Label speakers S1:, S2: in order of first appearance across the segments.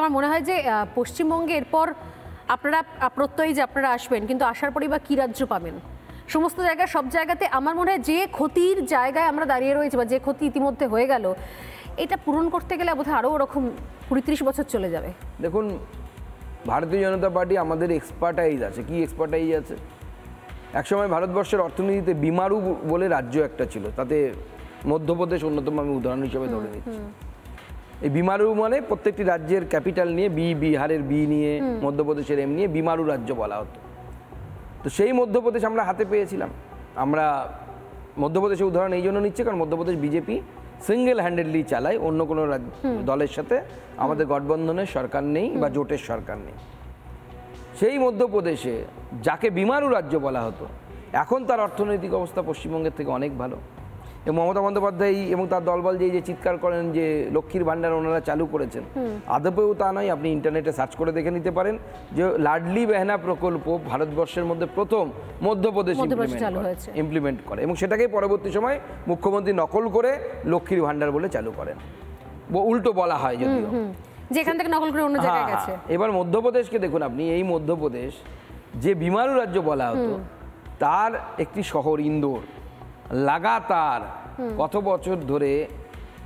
S1: আমার মনে হয় যে পশ্চিমবঙ্গে এরপর আপনারা প্রত্যয়ী যে আপনারা আসবেন, কিন্তু আসার পরেই বা কী রাজ্য পাবেন? সমস্ত জায়গায় সব জায়গাতে আমার মনে হয় যে ক্ষতির জায়গায় আমরা দাঁড়িয়ে রয়েছি বা যে ক্ষতি ইতিমধ্যে হয়ে গেল, এটা পূরণ করতে গেলে বোধহয় আরও ওরকম ২০-৩০ বছর চলে যাবে।
S2: দেখুন, ভারতীয় জনতা পার্টি আমাদের এক্সপার্টাইজ আছে। কি এক্সপার্টাইজ আছে? একসময় ভারতবর্ষের অর্থনীতিতে বিমারু বলে রাজ্য একটা ছিল, তাতে মধ্যপ্রদেশ অন্যতম আমি উদাহরণ হিসেবে ধরে নিচ্ছি। এই বিমারু মানে প্রত্যেকটি রাজ্যের ক্যাপিটাল নিয়ে বিহারের বি নিয়ে, মধ্যপ্রদেশের এম নিয়ে বিমারু রাজ্য বলা হতো। তো সেই মধ্যপ্রদেশ আমরা হাতে পেয়েছিলাম। আমরা মধ্যপ্রদেশের উদাহরণ এই জন্য নিচ্ছি কারণ মধ্যপ্রদেশ বিজেপি সিঙ্গেল হ্যান্ডেডলি চালায়, অন্য কোনো দলের সাথে আমাদের গঠবন্ধনের সরকার নেই বা জোটের সরকার নেই। সেই মধ্যপ্রদেশে যাকে বিমারু রাজ্য বলা হতো, এখন তার অর্থনৈতিক অবস্থা পশ্চিমবঙ্গের থেকে অনেক ভালো। এবং মমতা বন্দ্যোপাধ্যায় এবং তার দলবল যে চিৎকার করেন যে লক্ষ্মীর ভাণ্ডার ওনারা চালু করেছেন, আদপেও তা নয়। আপনি ইন্টারনেটে সার্চ করে দেখে নিতে পারেন যে লাডলি বেহনা প্রকল্প ভারতবর্ষের মধ্যে প্রথম মধ্যপ্রদেশ ইমপ্লিমেন্ট করে, এবং সেটাকে পরবর্তী সময় মুখ্যমন্ত্রী নকল করে লক্ষ্মীর ভাণ্ডার বলে চালু করেন। উল্টো বলা হয় যদিও,
S1: যেখান থেকে নকল করে অন্য জায়গায় গেছে।
S2: এবার মধ্যপ্রদেশকে দেখুন আপনি, এই মধ্যপ্রদেশ যে বিমারু রাজ্য বলা হতো, তার একটি শহর ইন্দোর লাগাতার কত বছর ধরে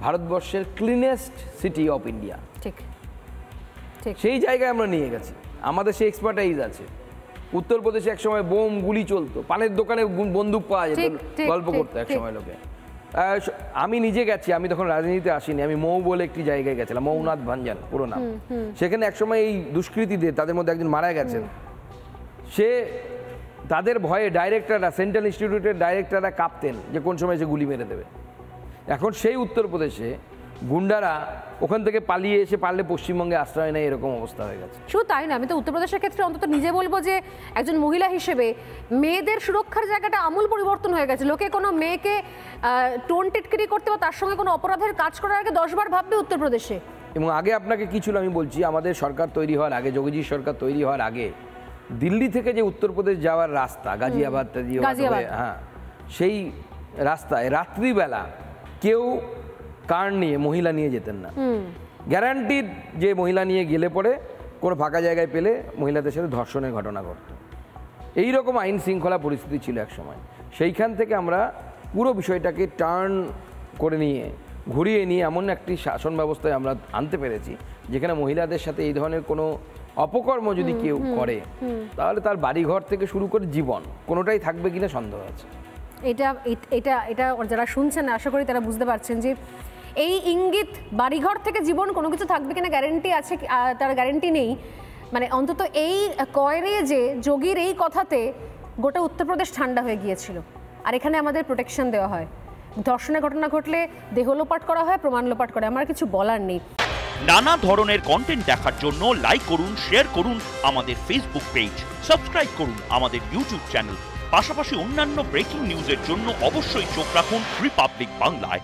S2: ভারতবর্ষের ক্লিনেস্ট সিটি অফ ইন্ডিয়া, ঠিক সেই জায়গায় আমরা নিয়ে গেছি। আমাদের সেই এক্সপার্টাইজ আছে। উত্তরপ্রদেশে একসময় বোম গুলি চলতো, পানের দোকানে বন্দুক পাওয়া যেত, গল্প করতো একসময় লোকে। আমি নিজে গেছি, আমি তখন রাজনীতিতে আসিনি, আমি মৌ বলে একটি জায়গায় গেছিলাম, মৌনাথ ভাঞ্জান পুরো নাম। সেখানে একসময় এই দুষ্কৃতীদের, তাদের মধ্যে একজন মারা গেছেন, সে তাদের ভয়ে ডাইরেক্টররা, সেন্ট্রাল ইনস্টিটিউটের ডাইরেক্টররা কাঁপতেন যে কোন সময় সে গুলি মেরে দেবে। এখন সেই উত্তরপ্রদেশে গুন্ডারা ওখান থেকে পালিয়ে এসে পারলে পশ্চিমবঙ্গে আশ্রয় নেয়, এরকম অবস্থা হয়ে গেছে।
S1: শুধু তাই না, আমি তো উত্তরপ্রদেশের ক্ষেত্রে অন্তত নিজে বলবো যে একজন মহিলা হিসেবে মেয়েদের সুরক্ষার জায়গাটা আমূল পরিবর্তন হয়ে গেছে। লোকে কোনো মেয়েকে টোন টিটকিরি করতে বা তার সঙ্গে কোনো অপরাধের কাজ করার আগে 10 বার ভাববে উত্তরপ্রদেশে।
S2: এবং আগে আপনাকে কি ছিল আমি বলছি, আমাদের সরকার তৈরি হওয়ার আগে, যোগীজির সরকার তৈরি হওয়ার আগে, দিল্লি থেকে যে উত্তরপ্রদেশ যাওয়ার রাস্তা, গাজিয়াবাদ, হ্যাঁ, সেই রাস্তায় রাত্রিবেলা কেউ কার নিয়ে, মহিলা নিয়ে যেতেন না। গ্যারান্টিড যে মহিলা নিয়ে গেলে পরে কোনো ফাঁকা জায়গায় পেলে মহিলাদের সাথে ধর্ষণের ঘটনা ঘটত। এইরকম আইন শৃঙ্খলা পরিস্থিতি ছিল এক সময়। সেইখান থেকে আমরা পুরো বিষয়টাকে টার্ন করে নিয়ে, ঘুরিয়ে নিয়ে এমন একটি শাসন ব্যবস্থায় আমরা আনতে পেরেছি যেখানে মহিলাদের সাথে এই ধরনের কোনো অপকর্ম যদি কেউ করে, তাহলে তার বাড়িঘর থেকে শুরু করে জীবন কোনোটাই থাকবে কিনা সন্দেহ আছে।
S1: এটা এটা এটা যারা শুনছেন আশা করি তারা বুঝতে পারছেন যে এই ইঙ্গিত, বাড়িঘর থেকে জীবন কোনো কিছু থাকবে কিনা গ্যারেন্টি আছে, তার গ্যারেন্টি নেই। মানে অন্তত এই কয়রে যে যোগীর এই কথাতে গোটা উত্তরপ্রদেশ ঠান্ডা হয়ে গিয়েছিল। আর এখানে আমাদের প্রোটেকশন দেওয়া হয়, ধর্ষণের ঘটনা ঘটলে দেহ লোপাট করা হয়, প্রমাণ লোপাট করে। আমার কিছু বলার নেই।
S3: নানা ধরনের কন্টেন্ট দেখার জন্য লাইক করুন, শেয়ার করুন আমাদের ফেসবুক পেজ, সাবস্ক্রাইব করুন আমাদের ইউটিউব চ্যানেল। পাশাপাশি অন্যান্য ব্রেকিং নিউজের জন্য অবশ্যই চোখ রাখুন রিপাবলিক বাংলায়।